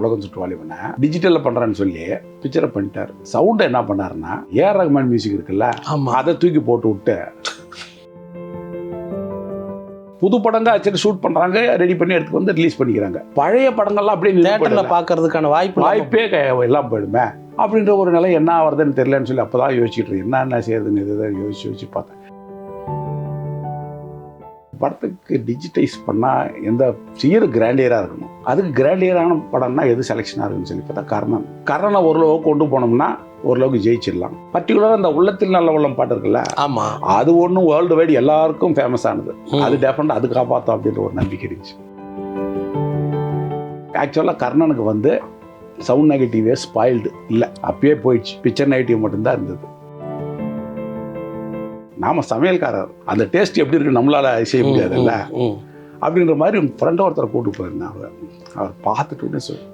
உலகம் சுற்றுவாளிவனை டிஜிட்டலில் பண்ணுறான்னு சொல்லி பிக்சரை பண்ணிட்டார். சவுண்டை என்ன பண்ணாருன்னா ஏஆர் ரஹ்மான் மியூசிக் இருக்குல்ல, அதை தூக்கி போட்டு விட்டு புது படங்க ஆச்சு ஷூட் பண்ணுறாங்க, ரெடி பண்ணி எடுத்து வந்து ரிலீஸ் பண்ணிக்கிறாங்க. பழைய படங்கள்லாம் அப்படியே தியேட்டரில் பார்க்கறதுக்கான வாய்ப்பே எல்லாம் போயிடுமே அப்படின்ற ஒரு நிலை என்ன ஆகுறதுன்னு தெரியலன்னு சொல்லி அப்போ தான் யோசிச்சுட்டு இருக்கேன். என்ன செய்யறதுன்னு இதுதான் யோசிச்சு பார்த்தேன். படத்துக்கு டிஜிட்டைஸ் பண்ணால் எந்த செய்யற கிராண்டியராக இருக்கணும். அதுக்கு கிராண்டியரான படம்னா எது செலெக்ஷனாக இருக்குன்னு சொல்லி பார்த்தா கர்ணனை ஓரளவுக்கு கொண்டு போனோம்னா ஓரளவுக்கு ஜெயிச்சிடலாம். பர்டிகுலராக அந்த உள்ளத்தில் நல்ல உள்ளம் பாட்டு இருக்குல்ல, ஆமாம், அது ஒன்றும் வேர்ல்டு வைடு எல்லாருக்கும் ஃபேமஸ் ஆனது. அது டெஃபரெண்ட், அது காப்பாற்றோம் அப்படின்ற ஒரு நம்பிக்கை இருந்துச்சு. ஆக்சுவலாக கர்ணனுக்கு வந்து சவுண்ட் நெகட்டிவே ஸ்பாயில்டு இல்லை, அப்பயே போயிடுச்சு. பிக்சர் நெகட்டிவ் மட்டும்தான் இருந்தது. நாம சமையல்காரர், அந்த டேஸ்ட் எப்படி இருக்கு நம்மளால செய்ய முடியாதுல்ல அப்படின்ற மாதிரி ஃப்ரெண்ட் ஒருத்தரை கூட்டு போயிருந்தேன். அவர் பார்த்துட்டு சொல்லி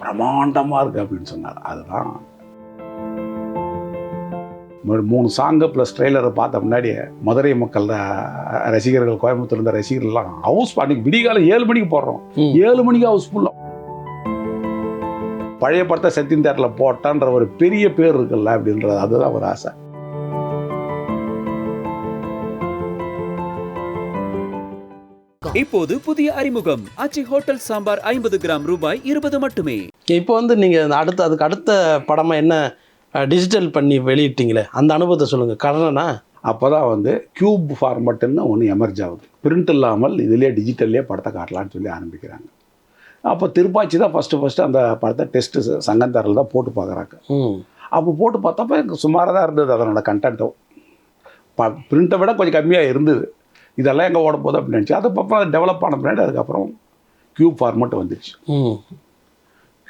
பிரம்மாண்டமாக இருக்கு அப்படின்னு சொன்னார். அதுதான் 3 சாங்கு ப்ளஸ் ட்ரெய்லரை பார்த்த முன்னாடியே மதுரை மக்கள் ரசிகர்கள், கோயம்புத்தூர் இருந்த ரசிகர்கள்லாம் ஹவுஸ் அன்னைக்கு விடிகாலம் 7 மணிக்கு போடுறோம், 7 மணிக்கு ஹவுஸ் ஃபுல்லாக பழைய படத்தை சத்தியம் தேட்டரில் போட்டான்ற ஒரு பெரிய பேர் இருக்குல்ல அப்படின்றது, அதுதான் ஒரு ஆசை. இப்போது புதிய அறிமுகம் ஆச்சி ஹோட்டல் சாம்பார் 50 கிராம் ரூபாய் 20 மட்டுமே. இப்போ வந்து நீங்கள் அதுக்கு அடுத்த படமாக என்ன டிஜிட்டல் பண்ணி வெளியிட்டீங்களே, அந்த அனுபவத்தை சொல்லுங்கள். கர்ணனா அப்போ தான் வந்து கியூப் ஃபார்மட்டுன்னு ஒன்று எமர்ஜ் ஆகுது. பிரிண்ட் இல்லாமல் இதிலே டிஜிட்டல்லே படத்தை காட்டலான்னு சொல்லி ஆரம்பிக்கிறாங்க. அப்போ திருப்பாச்சி தான் ஃபஸ்ட்டு அந்த படத்தை டெஸ்ட்டு சங்கந்தாரில் தான் போட்டு பார்க்குறாங்க. அப்போ போட்டு பார்த்தப்போ எனக்கு சுமாராக தான் இருந்தது அதனோட கண்டென்ட்டும். பிரிண்ட்டை விட கொஞ்சம் கம்மியாக இருந்தது. இதெல்லாம் எங்கே ஓட போகுது அப்படின்னு நினச்சி அதுக்கப்புறம் டெவலப் ஆன பின்னாடி அதுக்கப்புறம் கியூப் ஃபார்மட் வந்துடுச்சு.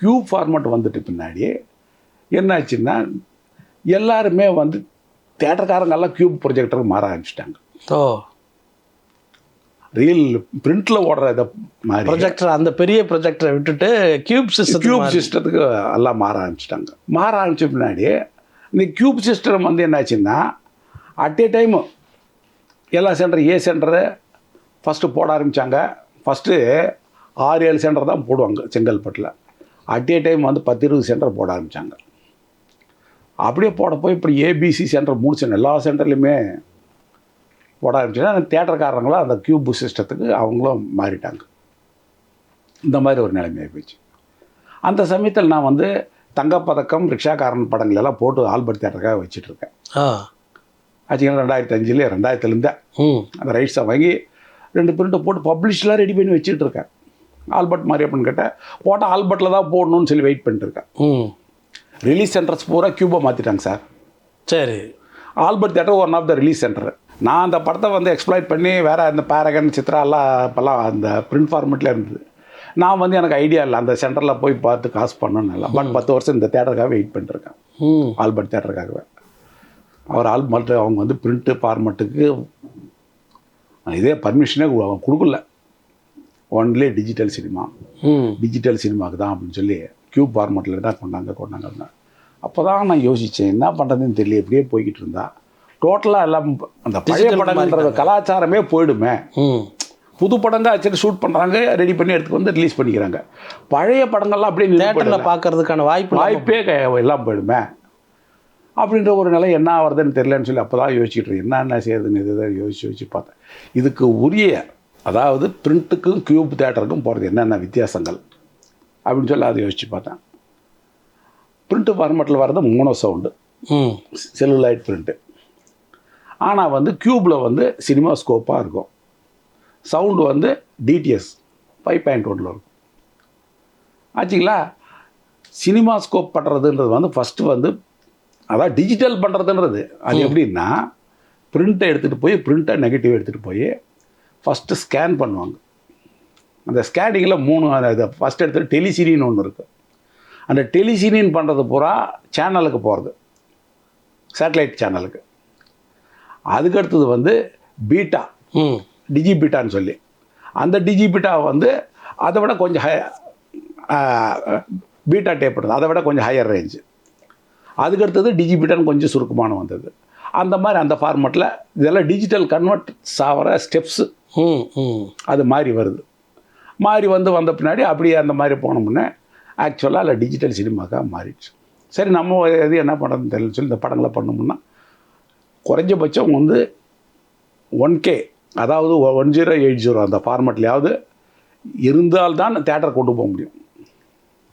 கியூப் ஃபார்மட் வந்துட்டு பின்னாடி என்னாச்சுன்னா எல்லாருமே வந்து தேட்டர்காரங்கெல்லாம் கியூப் ப்ரொஜெக்டருக்கு மாற ஆரம்பிச்சிட்டாங்க. ரியல் பிரிண்டில் ஓடுற இதை மாதிரி ப்ரொஜெக்டர், அந்த பெரிய ப்ரொஜெக்டரை விட்டுட்டு கியூப் சிஸ்டத்துக்கு எல்லாம் மாற ஆரம்பிச்சிட்டாங்க. மாற ஆரம்பித்த பின்னாடி இந்த கியூப் சிஸ்டம் வந்து என்னாச்சுன்னா அட் ஏ டைமு எல்லா சென்டர் ஏ சென்டரு ஃபஸ்ட்டு போட ஆரம்பித்தாங்க. ஃபஸ்ட்டு 6-7 சென்டர் தான் போடுவாங்க செங்கல்பட்டில். அட் ஏ டைம் வந்து 10-20 சென்டர் போட ஆரம்பித்தாங்க. அப்படியே போடப்போ இப்படி ஏபிசி சென்டர் 3 சென்டர் எல்லா சென்டர்லையுமே போட ஆரம்பிச்சுன்னா அந்த தேட்டர்காரங்களும் அந்த கியூப் சிஸ்டத்துக்கு அவங்களும் மாறிட்டாங்க. இந்த மாதிரி ஒரு நிலைமையாக போயிடுச்சு. அந்த சமயத்தில் நான் வந்து தங்கப்பதக்கம், ரிக்ஷாக்காரன் படங்கள் எல்லாம் போட்டு ஆல்பர்ட் தேட்டருக்காக வச்சிட்ருக்கேன். ஆச்சுங்களா 2005-2000 அந்த ரைட்ஸை வாங்கி 2 பிரிண்ட்டை போட்டு பப்ளிஷ்லாம் ரெடி பண்ணி வச்சுட்டு இருக்கேன். ஆல்பர்ட் மாதிரி அப்படின்னு கேட்டால் போட்டால் ஆல்பர்ட்டில் தான் போடணும்னு சொல்லி வெயிட் பண்ணிட்டுருக்கேன். ரிலீஸ் சென்டர்ஸ் பூரா கியூபாக மாற்றிட்டாங்க சார். சரி, Albert theatre one of the release centre. நான் அந்த படத்தை வந்து எக்ஸ்ப்ளாய்ட் பண்ணி வேறு அந்த பேரகன், சித்ரா எல்லாம் இப்போல்லாம் அந்த பிரிண்ட் ஃபார்மெட்டில் இருந்தது. நான் வந்து எனக்கு ஐடியா இல்லை அந்த சென்டரில் போய் பார்த்து காசு பண்ணணும்னு இல்லை. பட் 10 வருஷம் இந்த தேட்டருக்காக வெயிட் பண்ணிட்டுருக்கேன், ஆல்பர்ட் தேட்டருக்காகவே. அவர் ஆல்பர்ட் அவங்க வந்து பிரிண்ட்டு ஃபார்மெட்டுக்கு இதே பர்மிஷனே கொடுக்கல. ஒன்லி டிஜிட்டல் சினிமாவுக்கு தான் அப்படின்னு சொல்லி கியூப் ஃபார்மெட்டில் தான் கொண்டாங்க. அப்போ தான் நான் யோசித்தேன் என்ன பண்ணுறதுன்னு தெரியல. எப்படியே போய்கிட்டு இருந்தா டோட்டலாக எல்லாம் அந்த பழைய படங்கள்ன்ற கலாச்சாரமே போயிடுமே. புது படங்க ஆச்சு ஷூட் பண்ணுறாங்க, ரெடி பண்ணி எடுத்து வந்து ரிலீஸ் பண்ணிக்கிறாங்க. பழைய படங்கள்லாம் அப்படியே தேட்டரில் பார்க்கறதுக்கான வாய்ப்பே எல்லாம் போயிடுமே அப்படின்ற ஒரு நிலை என்ன ஆகுறதுன்னு தெரியலன்னு சொல்லி அப்போ தான் யோசிச்சுட்டு இருக்கேன். என்ன செய்யறதுன்னு இதுதான் யோசிச்சு பார்த்தேன். இதுக்கு உரிய அதாவது பிரிண்ட்டுக்கும் கியூப் தேட்டருக்கும் போகிறது என்னென்ன வித்தியாசங்கள் அப்படின்னு சொல்லி அதை யோசித்து பார்த்தேன். பிரிண்ட்டு ஃபார்மெட்டில் வர்றது மோனோ சவுண்டு, செல்லுலாய்ட் பிரிண்ட்டு. ஆனால் வந்து கியூப்பில் வந்து சினிமா ஸ்கோப்பாக இருக்கும். சவுண்டு வந்து டிடிஎஸ் 5.1 இருக்கும். ஆச்சுங்களா. சினிமா ஸ்கோப் பண்ணுறதுன்றது வந்து ஃபஸ்ட்டு வந்து அதான் டிஜிட்டல் பண்ணுறதுன்றது அது எப்படின்னா பிரிண்ட்டை எடுத்துகிட்டு போய் பிரிண்ட்டை நெகட்டிவ் எடுத்துகிட்டு போய் ஃபஸ்ட்டு ஸ்கேன் பண்ணுவாங்க. அந்த ஸ்கேனிங்கில் 3 இதை ஃபஸ்ட்டு எடுத்துகிட்டு டெலிசினின்னு ஒன்று இருக்குது. அந்த டெலிசினின் பண்ணுறது பூரா சேனலுக்கு போகிறது, சேட்டலைட் சேனலுக்கு. அதுக்கடுத்தது வந்து பீட்டா, டிஜிபீட்டான்னு சொல்லி அந்த டிஜிபீட்டா வந்து அதை விட கொஞ்சம் பீட்டா டேப் பண்ணுறது அதை விட கொஞ்சம் ஹையர் ரேஞ்சு. அதுக்கடுத்தது டிஜிபீட்டான்னு கொஞ்சம் சுருக்கமான வந்தது. அந்த மாதிரி அந்த ஃபார்மெட்டில் இதெல்லாம் டிஜிட்டல் கன்வெர்ட் ஆகிற ஸ்டெப்ஸு அது மாதிரி வருது. மாறி வந்த பின்னாடி அப்படியே அந்த மாதிரி போனோம்னா ஆக்சுவலாக அதில் டிஜிட்டல் சினிமாக்காக மாறிடுச்சு. சரி நம்ம எது என்ன பண்ணுறதுன்னு தெரியலன்னு சொல்லி இந்த படங்களை பண்ணோம்னா குறைஞ்சபட்சம் வந்து 1K, அதாவது 1080 அந்த ஃபார்மேட்லையாவது இருந்தால்தான் தேட்டரை கொண்டு போக முடியும்.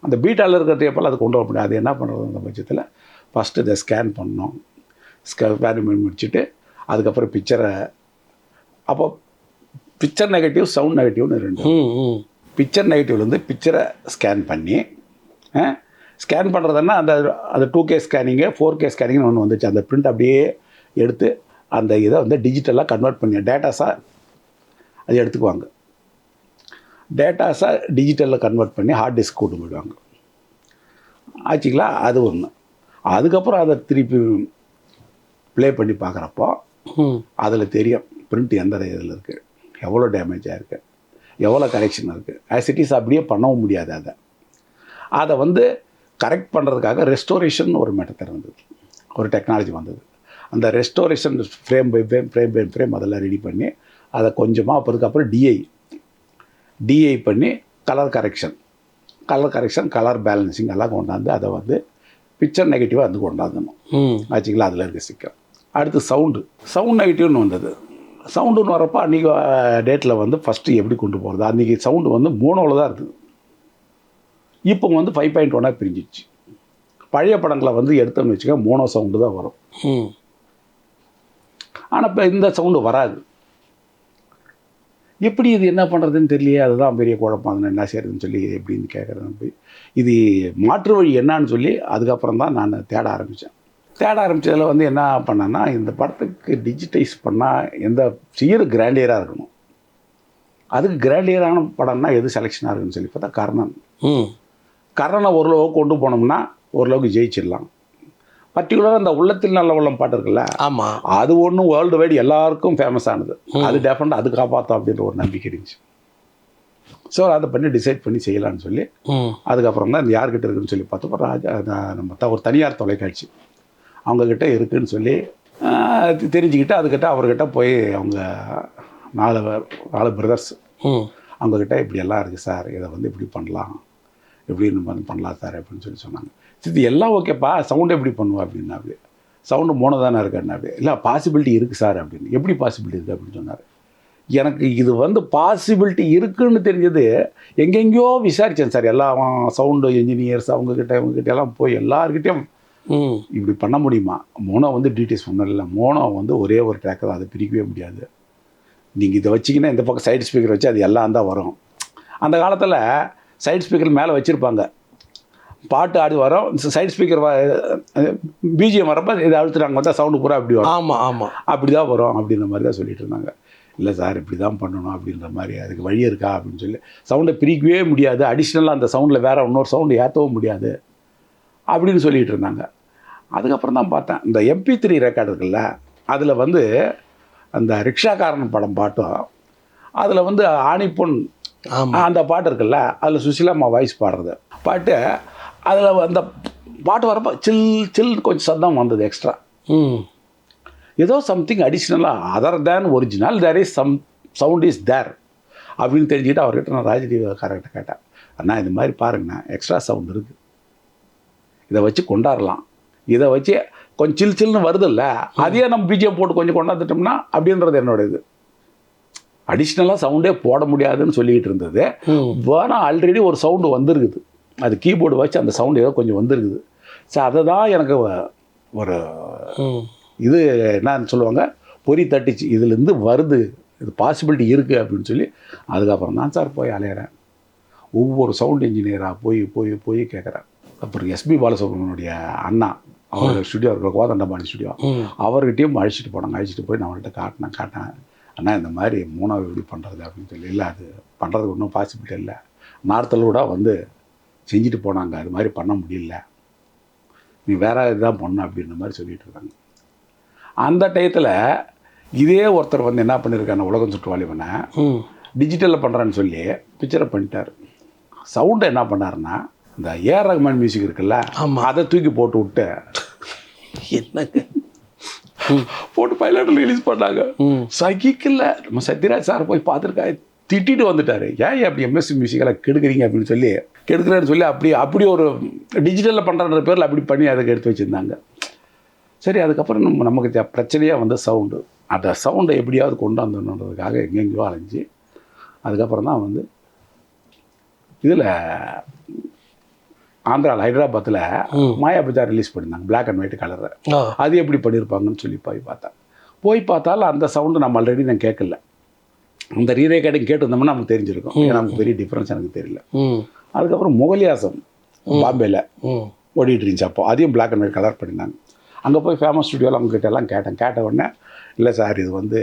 அந்த பீட்டாவில் இருக்கிற டேப்பெல்லாம் அது கொண்டு போக முடியாது. அது என்ன பண்ணுறது அந்த பட்சத்தில் ஃபஸ்ட்டு இதை ஸ்கேன் பண்ணோம். ஸ்கேன் பண்ணி முடிச்சுட்டு அதுக்கப்புறம் பிக்சரை, அப்போ பிக்சர் நெகட்டிவ், சவுண்ட் நெகட்டிவ்னு 2. பிக்சர் நெகட்டிவ்லேருந்து பிக்சரை ஸ்கேன் பண்ணி, ஸ்கேன் பண்ணுறதுன்னா அந்த 2K ஸ்கேனிங்கு 4K ஸ்கேனிங்னு ஒன்று வந்துச்சு. அந்த பிரிண்ட் அப்படியே எடுத்து அந்த இதை வந்து டிஜிட்டலாக கன்வெர்ட் பண்ணி டேட்டாஸாக அது எடுத்துக்குவாங்க. டேட்டாஸாக டிஜிட்டலில் கன்வெர்ட் பண்ணி ஹார்ட் டிஸ்க் கூட்டு போயிடுவாங்க. ஆச்சுங்களா? அது ஒன்று. அதுக்கப்புறம் அதை திருப்பி ப்ளே பண்ணி பார்க்குறப்போ அதில் தெரியும் பிரிண்ட் எந்த இதில் இருக்குது, எவ்வளோ டேமேஜ் ஆகிருக்கு, எவ்வளோ கரெக்ஷன் இருக்குது. ஆஸ் இட் இஸ் அப்படியே பண்ணவும் முடியாது. அதை வந்து கரெக்ட் பண்ணுறதுக்காக ரெஸ்டோரேஷன் ஒரு மெத்தட் இருந்தது, ஒரு டெக்னாலஜி வந்தது. அந்த ரெஸ்டோரேஷன் ஃப்ரேம் பை ஃப்ரேம் அதெல்லாம் ரெடி பண்ணி அதை கொஞ்சமாக அதுக்கப்புறம் டிஐ பண்ணி கலர் கரெக்ஷன், கலர் பேலன்சிங் எல்லாம் கொண்டாந்து அதை வந்து பிக்சர் நெகட்டிவாக வந்து கொண்டாந்தணும். ஆச்சுங்களா? அதில் இருக்க சிக்கல். அடுத்து சவுண்ட் நெகட்டிவ்னு வந்தது. சவுண்டுன்னு வரப்போ அன்றைக்கி டேட்டில் வந்து ஃபஸ்ட்டு எப்படி கொண்டு போகிறது, அன்றைக்கி சவுண்டு வந்து மோனோவில் தான் இருக்குது. இப்போ வந்து 5.1 பிரிஞ்சிச்சு. பழைய படங்களை வந்து எடுத்தோம்னு வச்சுக்க மோனோ சவுண்டு தான் வரும். ஆனால் இப்போ இந்த சவுண்டு வராது. எப்படி இது என்ன பண்ணுறதுன்னு தெரியலையே, அதுதான் பெரிய குழப்பம். அதில் என்ன செய்கிறதுன்னு சொல்லி எப்படின்னு கேட்குறேன். போய் இது மாற்று வழி என்னான்னு சொல்லி அதுக்கப்புறம் தான் நான் தேட ஆரம்பித்ததில் வந்து என்ன பண்ணேன்னா, இந்த படத்துக்கு டிஜிட்டைஸ் பண்ணால் எந்த செய்கிற கிராண்டியராக இருக்கணும். அதுக்கு கிராண்டியரான படம்னா எது செலெக்ஷனாக இருக்குன்னு சொல்லி பார்த்தா கர்ணனை ஓரளவுக்கு கொண்டு போனோம்னா ஓரளவுக்கு ஜெயிச்சிடலாம். பர்டிகுலராக அந்த உள்ளத்தில் நல்ல உள்ளம் பாட்டு இருக்குல்ல, ஆமாம், அது ஒன்றும் வேர்ல்டு வைடு எல்லாருக்கும் ஃபேமஸ் ஆனது. அது டெஃபினட்டாக அது காப்பாற்றோம் அப்படின்ற ஒரு நம்பிக்கை இருந்துச்சு. ஸோ அதை பண்ணி டிசைட் பண்ணி செய்யலான்னு சொல்லி அதுக்கப்புறம் தான் இந்த யார்கிட்ட இருக்குன்னு சொல்லி பார்த்தப்போ நம்ம ஒரு தனியார் தொலைக்காட்சி அவங்கக்கிட்ட இருக்குதுன்னு சொல்லி தெரிஞ்சுக்கிட்டு அதுக்கிட்ட அவர்கிட்ட போய் அவங்க 4 பிரதர்ஸ் அவங்கக்கிட்ட இப்படி எல்லாம் இருக்குது சார், இதை வந்து இப்படி பண்ணலாம், எப்படின்னு பண்ணலாம் சார் அப்படின்னு சொல்லி சொன்னாங்க. இது எல்லாம் ஓகேப்பா, சவுண்டு எப்படி பண்ணுவா அப்படின்னா, அப்படி சவுண்டு மோனோ தானே இருக்காருன்னா, அப்படி இல்லை பாசிபிலிட்டி இருக்குது சார் அப்படின்னு. எப்படி பாசிபிலிட்டி இருக்குது அப்படின்னு சொன்னார். எனக்கு இது வந்து பாசிபிலிட்டி இருக்குதுன்னு தெரிஞ்சது எங்கெங்கேயோ விசாரித்தேன் சார். எல்லா சவுண்டு இன்ஜினியர்ஸ் அவங்கக்கிட்ட எல்லாம் போய் எல்லாருக்கிட்டையும் இப்படி பண்ண முடியுமா, மோனோ வந்து டீட்டெயில்ஸ் ஒன்றும் இல்லை, மோனோ வந்து ஒரே ஒரு ட்ராக் தான், அதை பிரிக்கவே முடியாது. நீங்கள் இதை வச்சிங்கன்னா இந்த பக்கம் சைடு ஸ்பீக்கர் வச்சு அது எல்லாம் தான் வரும். அந்த காலத்தில் சைடு ஸ்பீக்கர் மேலே வச்சுருப்பாங்க, பாட்டு ஆடி வரும், சைடு ஸ்பீக்கர் பிஜிஎம் வரப்போ இதை அழுத்துறாங்க பார்த்தா சவுண்டு பூரா அப்படி வரும். ஆமாம் அப்படி தான் வரும் அப்படின்ற மாதிரி தான் சொல்லிட்டு இருந்தாங்க. இல்லை சார் இப்படி தான் பண்ணணும் அப்படின்ற மாதிரி, அதுக்கு வழி இருக்கா அப்படின்னு சொல்லி, சவுண்டை பிரிக்கவே முடியாது, அடிஷ்னலாக அந்த சவுண்டில் வேறு இன்னொரு சவுண்டு ஏற்றவும் முடியாது அப்படின்னு சொல்லிகிட்டு இருந்தாங்க. அதுக்கப்புறம் தான் பார்த்தேன் இந்த MP3 ரெக்கார்டு இருக்குல்ல, அதில் வந்து அந்த ரிக்ஷாக்காரன் படம் பாட்டும், அதில் வந்து ஆணிப்பொன் அந்த பாட்டு இருக்குல்ல, அதில் சுசிலாம்மா வாய்ஸ் பாடுறது பாட்டு, அதில் அந்த பாட்டு வரப்போ சில் கொஞ்சம் சத்தம் வந்தது எக்ஸ்ட்ரா. ஏதோ சம்திங் அடிஷ்னலாக other than original there is some sound is there அப்படின்னு தெரிஞ்சுக்கிட்டு அவர்கிட்ட நான் ராஜதீவக்காரர்கிட்ட கேட்டேன், அண்ணா இது மாதிரி பாருங்கண்ணா எக்ஸ்ட்ரா சவுண்ட் இருக்குது, இதை வச்சு கொண்டாடலாம், இதை வச்சு கொஞ்சம் சில்னு வருது இல்லை, அதையே நம்ம பிஜிஎம் போட்டு கொஞ்சம் கொண்டாந்துட்டோம்னா அப்படின்றது என்னோட இது. அடிஷ்னலாக சவுண்டே போட முடியாதுன்னு சொல்லிக்கிட்டு இருந்தது. வேணால் ஆல்ரெடி ஒரு சவுண்டு வந்துருக்குது, அது கீபோர்டு வச்சு அந்த சவுண்டு ஏதோ கொஞ்சம் வந்துருக்குது. ஸோ அதை தான் எனக்கு ஒரு இது என்னன்னு சொல்லுவாங்க, பொறி தட்டிச்சு, இதுலேருந்து வருது, இது பாசிபிலிட்டி இருக்குது அப்படின்னு சொல்லி அதுக்கப்புறம் தான் சார் போய் அலையிறேன். ஒவ்வொரு சவுண்ட் இன்ஜினியராக போய் கேட்குறேன். அப்புறம் எஸ்பி பாலசுப்ரமணியனுடைய அண்ணா, அவரோட ஸ்டுடியோ இருக்கிற கோதண்டபாணி ஸ்டுடியோ, அவர்கிட்டையும் அழைச்சிட்டு போய் நான் அவர்கிட்ட காட்டினேன், அண்ணா இந்த மாதிரி மூணாவது எப்படி பண்ணுறது அப்படின்னு சொல்லி. இல்லை அது பண்ணுறதுக்கு ஒன்றும் பாசிபிலிட்டி இல்லை, நார்த்தில் கூட வந்து செஞ்சுட்டு போனாங்க, அது மாதிரி பண்ண முடியல, நீ வேற இதுதான் பண்ண அப்படின்ற மாதிரி சொல்லிட்டு இருக்காங்க. அந்த டயத்தில் இதே ஒருத்தர் வந்து என்ன பண்ணியிருக்காங்க, உலகம் சுற்றுவாளிவனை டிஜிட்டலில் பண்ணுறான்னு சொல்லி பிக்சரை பண்ணிட்டார். சவுண்டை என்ன பண்ணாருன்னா, இந்த ஏஆர் ரஹ்மான் மியூசிக் இருக்குல்ல, அதை தூக்கி போட்டு விட்டு என்னங்க போட்டு பைலட்டில் ரிலீஸ் பண்ணாங்க. சகிக்கல. நம்ம சத்யராஜ் சார் போய் பார்த்துருக்கா, திட்டிட்டு வந்துட்டார், ஏன் அப்படி எம்எஸ்சி மியூசிக்கெல்லாம் கெடுக்குறீங்க அப்படின்னு சொல்லி கெடுக்கிறேன்னு சொல்லி அப்படி ஒரு டிஜிட்டலில் பண்ணுறன்ற பேரில் அப்படி பண்ணி அதுக்கு எடுத்து வச்சுருந்தாங்க. சரி, அதுக்கப்புறம் நமக்கு பிரச்சனையாக வந்து சவுண்டு. அந்த சவுண்டை எப்படியாவது கொண்டு வந்துடணுன்றதுக்காக எங்கெங்கேயோ அலைஞ்சு அதுக்கப்புறம் தான் வந்து இதில் ஆந்திராவில் ஹைதராபாத்தில் மாயா பஜார் ரிலீஸ் பண்ணியிருந்தாங்க, பிளாக் அண்ட் ஒயிட் கலரில். அது எப்படி பண்ணியிருப்பாங்கன்னு சொல்லி போய் பார்த்தாலும் அந்த சவுண்டு நம்ம ஆல்ரெடி நான் கேட்கல. அந்த ரீரேக்கார்டிங் கேட்டிருந்தோம்னா நமக்கு தெரிஞ்சிருக்கும். ஏன்னா நமக்கு பெரிய டிஃப்ரென்ஸ் எனக்கு தெரியல. அதுக்கப்புறம் முகலியாசம் பாம்பேயில் ஓடிட்டு இருந்துச்சு. அப்போ அதையும் பிளாக் அண்ட் ஒயிட் கலர் பண்ணியிருந்தாங்க. அங்கே போய் ஃபேமஸ் ஸ்டுடியோவில் அவங்ககிட்ட எல்லாம் கேட்ட உடனே இல்லை சார், இது வந்து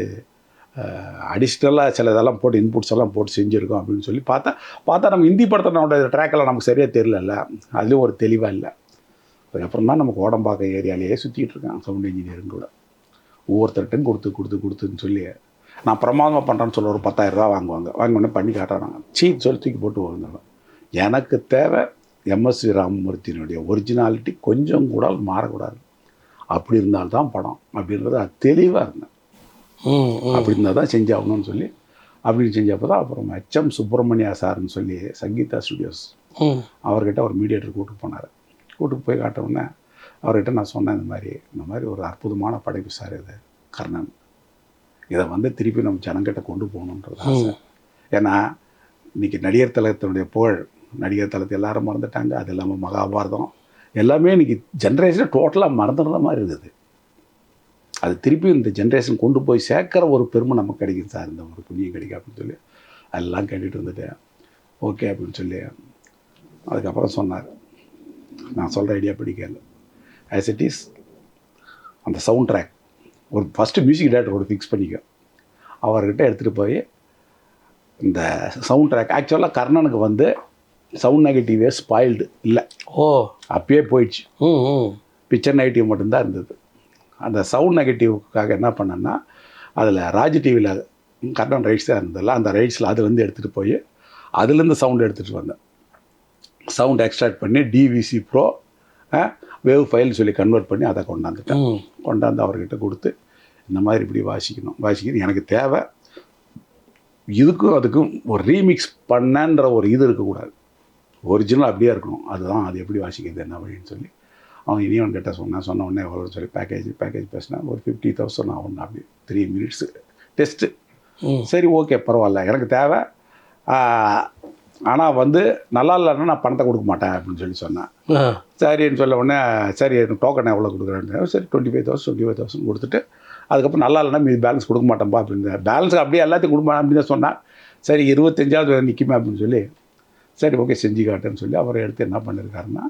அடிஷ்னலாக சில இதெல்லாம் போட்டு இன்புட்ஸ் எல்லாம் போட்டு செஞ்சுருக்கோம் அப்படின்னு சொல்லி பார்த்தா நம்ம ஹிந்தி படத்தினோட ட்ராக்கெல்லாம் நமக்கு சரியாக தெரியல. அதுலேயும் ஒரு தெளிவாக இல்லை. அதுக்கப்புறம் தான் நமக்கு ஓடம்பாக்கம் ஏரியாலேயே சுற்றிட்டு இருக்கான் சவுண்ட் இன்ஜினியரிங் கூட. ஒவ்வொருத்தர்கிட்டையும் கொடுத்துன்னு சொல்லி நான் பிரமாதமாக பண்ணுறேன்னு சொல்ல ஒரு 10,000 வாங்குவாங்க. வாங்கினோடனே பண்ணி காட்டுறாங்க. சொல்லி தூக்கி போட்டு வந்தாங்க. எனக்கு தேவை எம்எஸ்வி ராமமூர்த்தியினுடைய ஒரிஜினாலிட்டி கொஞ்சம் கூட மாறக்கூடாது. அப்படி இருந்தால்தான் படம் அப்படின்றது அது தெளிவாக இருந்தேன். அப்படி இருந்தால் தான் செஞ்சாகணும்னு சொல்லி அப்படின்னு செஞ்சப்போ தான் அப்புறம் HM சுப்பிரமணியா சார்னு சொல்லி சங்கீதா ஸ்டுடியோஸ் அவர்கிட்ட ஒரு மீடியேட்டர் கூப்பிட்டு போய் காட்டவுடனே அவர்கிட்ட நான் சொன்னேன், இந்த மாதிரி ஒரு அற்புதமான படைப்பு சார் இது கர்ணன். இதை வந்து திருப்பி நம்ம ஜனங்கிட்ட கொண்டு போகணுன்றது ஆசை. ஏன்னா இன்றைக்கி நடிகர் தலத்தினுடைய புகழ், நடிகர் தலத்தை எல்லாரும் மறந்துட்டாங்க. அது இல்லாமல் மகாபாரதம் எல்லாமே இன்றைக்கி ஜென்ரேஷனை டோட்டலாக மறந்துடுற மாதிரி இருக்குது. அது திருப்பி இந்த ஜென்ரேஷன் கொண்டு போய் சேர்க்குற ஒரு பெருமை நமக்கு கிடைக்கும் சார், இந்த ஒரு புண்ணியம் கிடைக்கும் அப்படின்னு சொல்லி அதெல்லாம் கேட்டுகிட்டு இருந்துட்டேன். ஓகே அப்படின்னு சொல்லி அதுக்கப்புறம் சொன்னார், நான் சொல்கிற ஐடியா பிடிக்கல. ஆஸ் இட் இஸ் அந்த சவுண்ட் ட்ராக் ஒரு ஃபஸ்ட்டு மியூசிக் டைரக்டர் ஒரு ஃபிக்ஸ் பண்ணிக்க, அவர்கிட்ட எடுத்துகிட்டு போய் இந்த சவுண்ட் ட்ராக் ஆக்சுவலாக கர்ணனுக்கு வந்து சவுண்ட் நெகட்டிவே ஸ்பாயில்டு இல்லை. அப்பயே போயிடுச்சு. பிக்சர் நெகட்டிவ் மட்டும்தான் இருந்தது. அந்த சவுண்ட் நெகட்டிவ்க்காக என்ன பண்ணேன்னா, அதில் ராஜ் டிவியில் கர்ணன் ரைட்ஸ் தான் இருந்ததில்ல, அந்த ரைட்ஸில் அதுலேருந்து எடுத்துகிட்டு போய் அதுலேருந்து சவுண்ட் எடுத்துகிட்டு வந்தேன். சவுண்ட் எக்ஸ்ட்ராக்ட் பண்ணி டிவிசி ப்ரோ வேவ் ஃபைல்னு சொல்லி கன்வெர்ட் பண்ணி அதை கொண்டாந்து அவர்கிட்ட கொடுத்து இந்த மாதிரி இப்படி வாசிக்கணும் எனக்கு தேவை, இதுக்கும் அதுக்கும் ஒரு ரீமிக்ஸ் பண்ணன்ற ஒரு இது இருக்கக்கூடாது, ஒரிஜினல் அப்படியே இருக்கணும். அதுதான் அது எப்படி வாசிக்கிறது என்ன வழின்னு சொல்லி அவன் இனியவன் கிட்ட சொன்ன உடனே எவ்வளோ சொல்லி பேக்கேஜ் பேசினேன். ஒரு 50,000 ஆகும். அப்படி 3 minutes டெஸ்ட்டு. சரி ஓகே பரவாயில்ல, எனக்கு தேவை, ஆனால் வந்து நல்லா இல்லைன்னா நான் பணத்தை கொடுக்க மாட்டேன் அப்படின்னு சொல்லி சொன்னேன். சரின்னு சொல்ல உடனே சரி டோக்கன் எவ்வளோ கொடுக்குறேன்னு, சரி 25,000 கொடுத்துட்டு அதுக்கப்புறம் நல்லா இல்லைன்னா மீது பேலன்ஸ் கொடுக்க மாட்டேன்ப்பா அப்படின்னு. பேலன்ஸ் அப்படியே எல்லாத்தையும் கொடுக்க மாட்டேன் அப்படின்னு தான் சொன்னேன். சரி 25வது நிற்குமே அப்படின்னு சொல்லி சரி ஓகே செஞ்சு காட்டுன்னு சொல்லி அவரை எடுத்து என்ன பண்ணியிருக்காருன்னா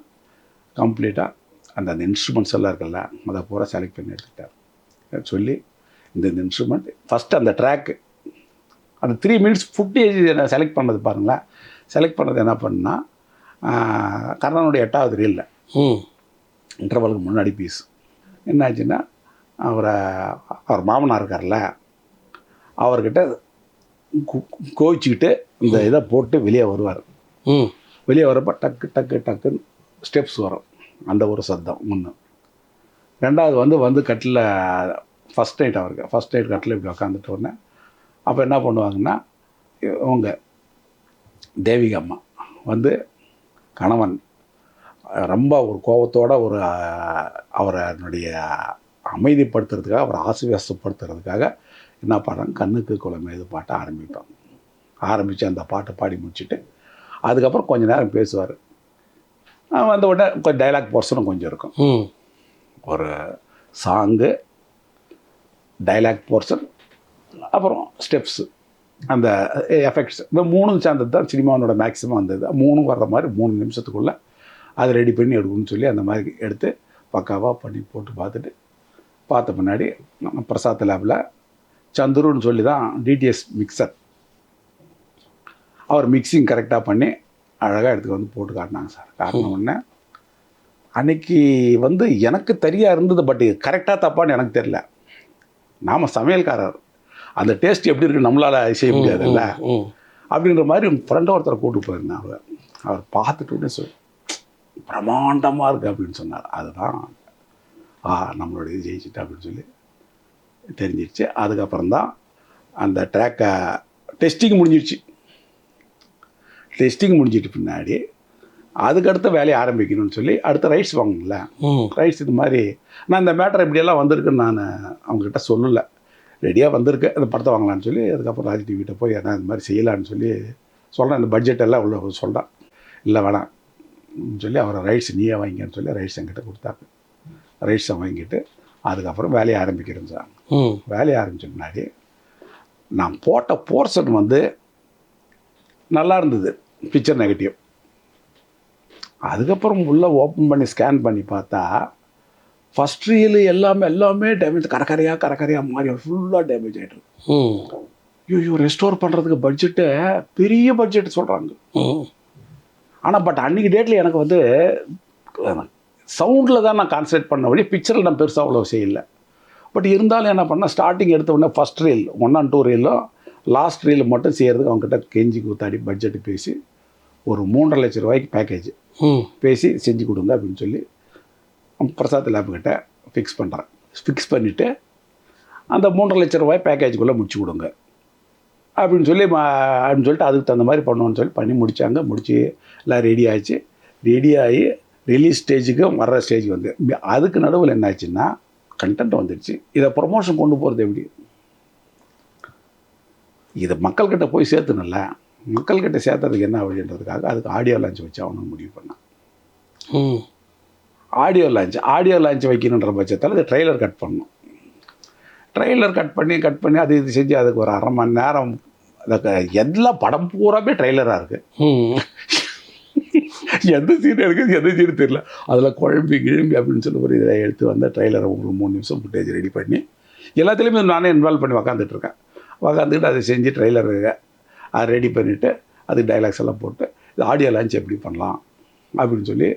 கம்ப்ளீட்டாக அந்த இன்ஸ்ட்ருமெண்ட்ஸ் எல்லாம் இருக்குல்ல அதை பூரா செலக்ட் பண்ணி எடுத்துக்கிட்டார். சொல்லி இந்த இன்ஸ்ட்ருமெண்ட் ஃபஸ்ட்டு அந்த ட்ராக்கு அந்த 3 minutes ஃபுட்டேஜ் நான் செலக்ட் பண்ணது பாருங்களேன். செலக்ட் பண்ணது என்ன பண்ணால் கர்ணனுடைய 8வது ரீலில் இன்டர்வலுக்கு முன்னாடி பீஸ் என்னாச்சுன்னா, அவர் மாமனார் இருக்கார்ல, அவர்கிட்ட கோவிச்சுக்கிட்டு இந்த இதை போட்டு வெளியே வருவார். வெளியே வரப்போ டக்குன்னு ஸ்டெப்ஸ் வரும். அந்த ஒரு சத்தம் ஒன்று. 2வது வந்து கட்டில் ஃபஸ்ட் நைட் கட்டில் இப்படி உட்காந்துட்டு உடனே அப்போ என்ன பண்ணுவாங்கன்னா, இவங்க தேவிகா அம்மா வந்து கணவன் ரொம்ப ஒரு கோபத்தோடு அவருடைய அமைதிப்படுத்துறதுக்காக, அவரை ஆசுவாசப்படுத்துறதுக்காக என்ன பாடுறாங்க, கண்ணுக்கு குளமேது பாட்டை ஆரம்பித்து அந்த பாட்டை பாடி முடிச்சுட்டு அதுக்கப்புறம் கொஞ்சம் நேரம் பேசுவார். வந்த உடனே கொஞ்சம் டைலாக் போர்ஷனும் கொஞ்சம் இருக்கும். ஒரு சாங்கு, டைலாக் போர்ஷன், அப்புறம் ஸ்டெப்ஸு, அந்த எஃபெக்ட்ஸ், இந்த 3 சேர்ந்தது தான் சினிமாவோட மேக்ஸிமம் வந்தது. 3 வர்ற மாதிரி 3 நிமிஷத்துக்குள்ளே அதை ரெடி பண்ணி எடுக்கணும்னு சொல்லி அந்த மாதிரி எடுத்து பக்காவாக பண்ணி போட்டு பார்த்த பின்னாடி பிரசாத் லேபில் சந்துருன்னு சொல்லி தான் டிடிஎஸ் மிக்சர், அவர் மிக்சிங் கரெக்டாக பண்ணி அழகாக எடுத்துக்க வந்து போட்டு காட்டினாங்க சார். காட்டின உடனே அன்னைக்கு வந்து எனக்கு தெரியாக இருந்தது, பட் கரெக்டாக தப்பான்னு எனக்கு தெரியல. நாம் சமையல்காரர், அந்த டேஸ்ட் எப்படி இருக்குது நம்மளால் செய்ய முடியாதுல்ல அப்படின்ற மாதிரி ஃப்ரெண்டை ஒருத்தரை கூப்பிட்டு போயிருந்தேன். அவர் பார்த்துட்டு உடனே பிரமாண்டமாக இருக்குது அப்படின்னு சொன்னார். அதுதான் நம்மளோட இது ஜெயிச்சுட்டு அப்படின்னு சொல்லி தெரிஞ்சிருச்சு. அதுக்கப்புறம் தான் அந்த ட்ராக்கை டெஸ்டிங் முடிஞ்சிடுச்சு. டெஸ்டிங் முடிஞ்சிட்டு பின்னாடி அதுக்கடுத்த வேலையை ஆரம்பிக்கணும்னு சொல்லி அடுத்த ரைட்ஸ் வாங்கணும்ல. ம் ரைட்ஸ் இது மாதிரி நான் இந்த மேட்டர் இப்படியெல்லாம் வந்திருக்குன்னு நான் அவங்ககிட்ட சொல்லலை. ரெடியாக வந்திருக்கு அந்த படத்தை வாங்கலான்னு சொல்லி அதுக்கப்புறம் ராஜ் டிவிகிட்ட போய் நான் இந்த மாதிரி செய்யலான்னு சொல்லி சொல்கிறேன். இந்த பட்ஜெட் எல்லாம் உள்ள சொல்கிறேன். இல்லை வேணாம் சொல்லி அவரை ரைட்ஸ் நீயே வாங்கின்னு சொல்லி ரைட்ஸ் என்கிட்ட கொடுத்தாங்க. ரைட்ஸை வாங்கிட்டு அதுக்கப்புறம் வேலையை ஆரம்பிக்கிறேன் சார். ம் வேலையை ஆரம்பிச்ச முன்னாடி நான் போட்ட போர்ஷன் வந்து நல்லா இருந்தது, பிக்சர் நெகட்டிவ். அதுக்கப்புறம் உள்ளே ஓப்பன் பண்ணி ஸ்கேன் பண்ணி பார்த்தா ஃபஸ்ட் ரீல் எல்லாமே டேமேஜ் கரக்கரையாக மாறி ஃபுல்லாக டேமேஜ் ஆகிட்டு. ம் ஐயோ ரெஸ்டோர் பண்ணுறதுக்கு பட்ஜெட்டு பெரிய பட்ஜெட் சொல்கிறாங்க. ம் ஆனால் பட் அன்றைக்கி டேட்டில் எனக்கு வந்து சவுண்டில் தான் நான் கான்சன்ட்ரேட் பண்ண வழி பிக்சரில் நான் பெருசாக அவ்வளோ செய்யலை. பட் இருந்தாலும் என்ன பண்ணால் ஸ்டார்டிங் எடுத்த உடனே ஃபஸ்ட் ரீல் 1 and 2 ரீலும் லாஸ்ட் ரீல் மட்டும் செய்கிறதுக்கு அவங்ககிட்ட கெஞ்சி கூத்தாடி பட்ஜெட்டு பேசி ஒரு 3.5 லட்ச ரூபாய்க்கு பேக்கேஜ் பேசி செஞ்சு கொடுங்க அப்படின்னு சொல்லி பிரசாத் லேப்கிட்ட ஃபிக்ஸ் பண்ணுறேன். ஃபிக்ஸ் பண்ணிவிட்டு அந்த 3.5 லட்ச ரூபாய் பேக்கேஜுக்குள்ளே முடிச்சு கொடுங்க அப்படின்னு சொல்லிட்டு அதுக்கு தகுந்த மாதிரி பண்ணுவோன்னு சொல்லி பண்ணி முடித்தாங்க. முடிச்சு எல்லாம் ரெடி ஆகிடுச்சு. ரெடி ஆகி ரிலீஸ் ஸ்டேஜுக்கு வர்ற ஸ்டேஜ் வந்து அதுக்கு நடுவில் என்ன ஆச்சுன்னா கண்டென்ட் வந்துடுச்சு. இதை ப்ரொமோஷன் கொண்டு போகிறது எப்படி, இதை மக்கள்கிட்ட போய் சேர்த்துணும்ல. மக்கள்கிட்ட சேர்த்துறதுக்கு என்ன வழின்றதுக்காக அதுக்கு ஆடியோ லான்ச் வச்சு அவனு முடிவு பண்ணான். ஆடியோ லான்ச் வைக்கணுன்ற பட்சத்தில் அது ட்ரெய்லர் கட் பண்ணணும். ட்ரெய்லர் கட் பண்ணி அது இது செஞ்சு அதுக்கு ஒரு 1/2 மணி நேரம் அதுக்கு எல்லா படம் பூராமே ட்ரெய்லராக இருக்குது. எந்த சீன் இருக்குது எந்த சீன் தெரியல. அதில் குழம்பி அப்படின்னு சொல்லி ஒரு இதை எடுத்து வந்து ட்ரெய்லரை உங்களுக்கு 3 நிமிஷம் ஃபுட்டேஜ் ரெடி பண்ணி எல்லாத்துலேயுமே நானே இன்வால்வ் பண்ணி உக்காந்துட்ருக்கேன். உக்காந்துக்கிட்டு அதை செஞ்சு ட்ரெய்லர் அதை ரெடி பண்ணிவிட்டு அதுக்கு டைலாக்ஸ் எல்லாம் போட்டு இது ஆடியோ லான்ச் எப்படி பண்ணலாம் அப்படின்னு சொல்லி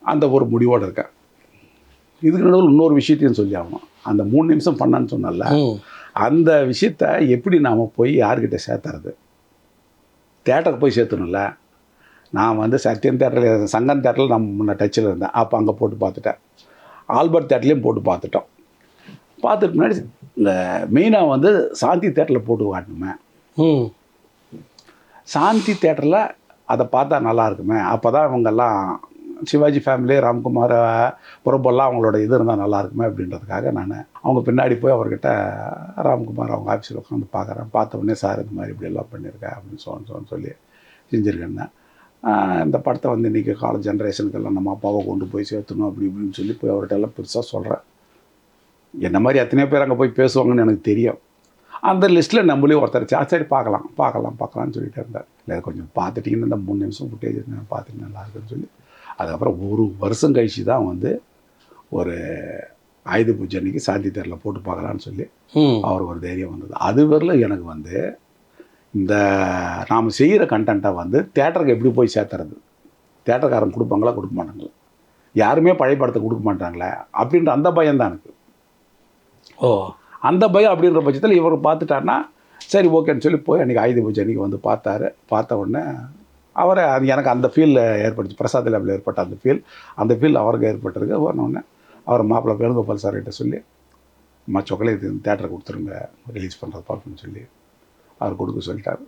அந்த ஒரு முடிவோடு இருக்கேன். இதுக்கு நடுவில் இன்னொரு விஷயத்தையும் சொல்லி ஆகணும். அந்த 3 நிமிஷம் பண்ணான்னு சொன்னால அந்த விஷயத்த எப்படி நாம் போய் யார்கிட்ட சேர்த்துறது, தேட்டருக்கு போய் சேர்த்தணும்ல. நான் வந்து சத்யன் தேட்டரில் சங்கம் தேட்டரில் நான் முன்ன டச்சில் இருந்தேன். அப்போ அங்கே போட்டு பார்த்துட்டேன். ஆல்பர்ட் தேட்டர்லேயும் போட்டு பார்த்துட்டோம். பார்த்துட்டு முன்னாடி இந்த மெயினாக வந்து சாந்தி தேட்டரில் போட்டு காட்டணுமே. சாந்தி தேட்டரில் அதை பார்த்தா நல்லா இருக்குமே. அப்போ தான் இவங்கெல்லாம் சிவாஜி ஃபேமிலி ராம்குமார் புறப்பெல்லாம் அவங்களோட இது இருந்தால் நல்லா இருக்குமே அப்படின்றதுக்காக நான் அவங்க பின்னாடி போய் அவர்கிட்ட ராம்குமார் அவங்க ஆஃபீஸில் உட்காந்து பார்க்குறேன். பார்த்த உடனே சார் இந்த மாதிரி இப்படியெல்லாம் பண்ணியிருக்கேன் அப்படின்னு சொல்லி செஞ்சுருக்கேன். இந்த படத்தை வந்து இன்றைக்கி காலேஜ் ஜென்ரேஷனுக்கெல்லாம் நம்ம அப்பாவை கொண்டு போய் சேர்த்தணும் அப்படி இப்படின்னு சொல்லி போய் அவர்கிட்ட எல்லாம் பெருசாக சொல்கிறேன். என்ன மாதிரி எத்தனையோ பேர் அங்கே போய் பேசுவாங்கன்னு எனக்கு தெரியும். அந்த லிஸ்ட்டில் நம்மளே ஒருத்தர் சரி பார்க்கலாம்னு சொல்லிட்டு இருந்தார். இல்லை கொஞ்சம் பார்த்துட்டிங்கன்னா இந்த 3 நிமிஷம் ஃபுட்டேஜ் நான் பார்த்துட்டு நல்லா இருக்குன்னு சொல்லி அதுக்கப்புறம் 1 வருஷம் கழிச்சு தான் வந்து ஒரு ஆயுத பூஜை அன்றைக்கி சாந்தி தேட்டரில் போட்டு பார்க்கலான்னு சொல்லி அவருக்கு ஒரு தைரியம் வந்தது. அது வரல எனக்கு வந்து இந்த நாம் செய்கிற கண்டென்ட்டை வந்து தேட்டருக்கு எப்படி போய் சேர்த்துறது, தேட்டருக்காரங்க கொடுப்பாங்களா கொடுக்க மாட்டாங்களா, யாருமே பழைய படத்தை கொடுக்க மாட்டாங்களே அப்படின்ற அந்த பயம் தான் எனக்கு. அந்த பயம் அப்படின்ற பட்சத்தில் இவர் பார்த்துட்டாருன்னா சரி ஓகேன்னு சொல்லி போய் அன்றைக்கி ஆயுத பூஜை அன்றைக்கி வந்து பார்த்த உடனே அவரை எனக்கு அந்த ஃபீல் ஏற்பட்டுச்சு. பிரசாத் லேபில் ஏற்பட்ட அந்த ஃபீல் அவருக்கு ஏற்பட்டிருக்கு. உடனே அவர் மாப்பிள்ளை வேணுகோபால் சார்கிட்ட சொல்லி அம்மா சாக்லேட் தேட்டரை கொடுத்துருங்க ரிலீஸ் பண்ணுறது பார்க்கணும்னு சொல்லி அவர் கொடுக்க சொல்லிட்டார்.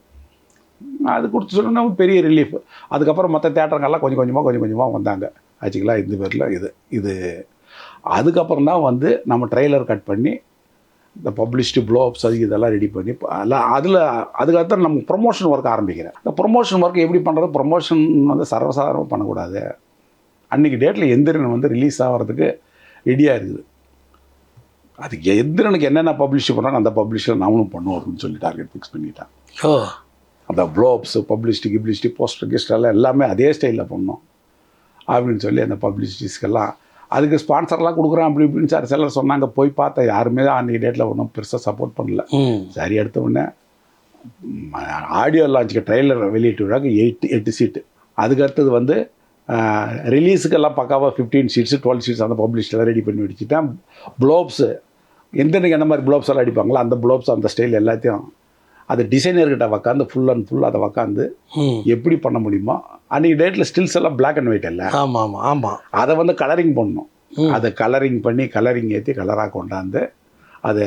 அது கொடுத்து சொன்னா பெரிய ரிலீஃப். அதுக்கப்புறம் மற்ற தேட்டருங்கெல்லாம் கொஞ்சம் கொஞ்சமாக வந்தாங்க. ஆச்சுங்களா இந்த பேரில் இது அதுக்கப்புறம் தான் வந்து நம்ம ட்ரெய்லர் கட் பண்ணி இந்த பப்ளிஷ்டு ப்ளோஅப்ஸ் அது இதெல்லாம் ரெடி பண்ணி அதுக்கப்புறம் நம்ம ப்ரொமோஷன் ஒர்க் ஆரம்பிக்கிறேன். இந்த ப்ரொமோஷன் ஒர்க் எப்படி பண்ணுறது, ப்ரொமோஷன் வந்து சர்வசாதாரணமாக பண்ணக்கூடாது. அன்றைக்கி டேட்டில் எந்திரன் வந்து ரிலீஸ் ஆகிறதுக்கு ரெடியாக இருக்குது. அதுக்கு எந்திரனுக்கு என்னென்ன பப்ளிஷ் பண்ணுறாங்க அந்த பப்ளிஷர் நாமளும் பண்ணுவோம் அப்படின்னு சொல்லி டார்கெட் ஃபிக்ஸ் பண்ணிட்டான். அந்த ப்ளோஅப்ஸு பப்ளிசிட்டி போஸ்டர் கிஸ்டெல்லாம் எல்லாமே அதே ஸ்டைலில் பண்ணோம் அப்படின்னு சொல்லி அந்த பப்ளிசிட்டிஸ்க்கெல்லாம் அதுக்கு ஸ்பான்சர்லாம் கொடுக்குறேன் அப்படி இப்படின்னு சார் சிலர் சொன்னாங்க. போய் பார்த்தா யாருமே அன்றைக்கி டேட்டில் ஒன்றும் பெருசாக சப்போர்ட் பண்ணல. சரி எடுத்த உடனே ஆடியோ லான்ச்சுக்கு ட்ரெய்லர் வெளியிட்டு விழாக்கு 8 சீட்டு. அதுக்கு அடுத்தது வந்து ரிலீஸுக்கெல்லாம் பக்காவாக 15 சீட்ஸு 12 சீட்ஸ் அந்த பப்ளிஷ்டெல்லாம் ரெடி பண்ணி வச்சுட்டேன். ப்ளோப்ஸு எந்தென்னைக்கு என்ன மாதிரி ப்ளோப்ஸ் எல்லாம் அடிப்பாங்களோ அந்த ப்ளோப்ஸ் அந்த ஸ்டைல் எல்லாத்தையும் அது டிசைனர்கிட்ட உக்காந்து ஃபுல் அண்ட் ஃபுல் அதை உக்காந்து எப்படி பண்ண முடியுமோ. அன்றைக்கி டேட்டில் ஸ்டில்ஸ் எல்லாம் பிளாக் அண்ட் ஒயிட் இல்லை. ஆமாம் அதை வந்து கலரிங் பண்ணணும். அதை கலரிங் பண்ணி கலரிங் ஏற்றி கலராக கொண்டாந்து அது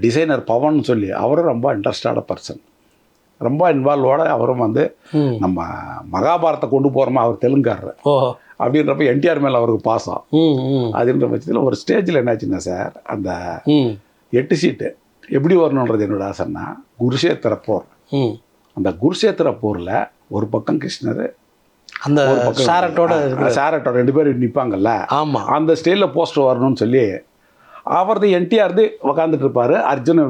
டிசைனர் பவன் சொல்லி அவரும் ரொம்ப இன்ட்ரெஸ்டான பர்சன். ரொம்ப இன்வால்வோட அவரும் வந்து நம்ம மகாபாரத்தை கொண்டு போகிறோமா, அவர் தெலுங்காரர் ஓஹோ. அப்படின்றப்ப என்டிஆர் மேலே அவருக்கு பாசம். அதுன்ற பட்சத்தில் ஒரு ஸ்டேஜில் என்னாச்சுன்னா சார், அந்த 8 சீட்டு எப்படி வரணுன்றது என்னோட ஆசைன்னா, குருஷேத்திர போர். அந்த குருஷேத்திர போரில் ஒரு பக்கம் கிருஷ்ணர், அந்த சாரட்டோட 2 பேர் நிற்பாங்கல்ல, ஆமாம், அந்த ஸ்டைலில் போஸ்டர் வரணும்னு சொல்லி அவரது என்டிஆர் உக்காந்துட்டு இருப்பார், அர்ஜுனை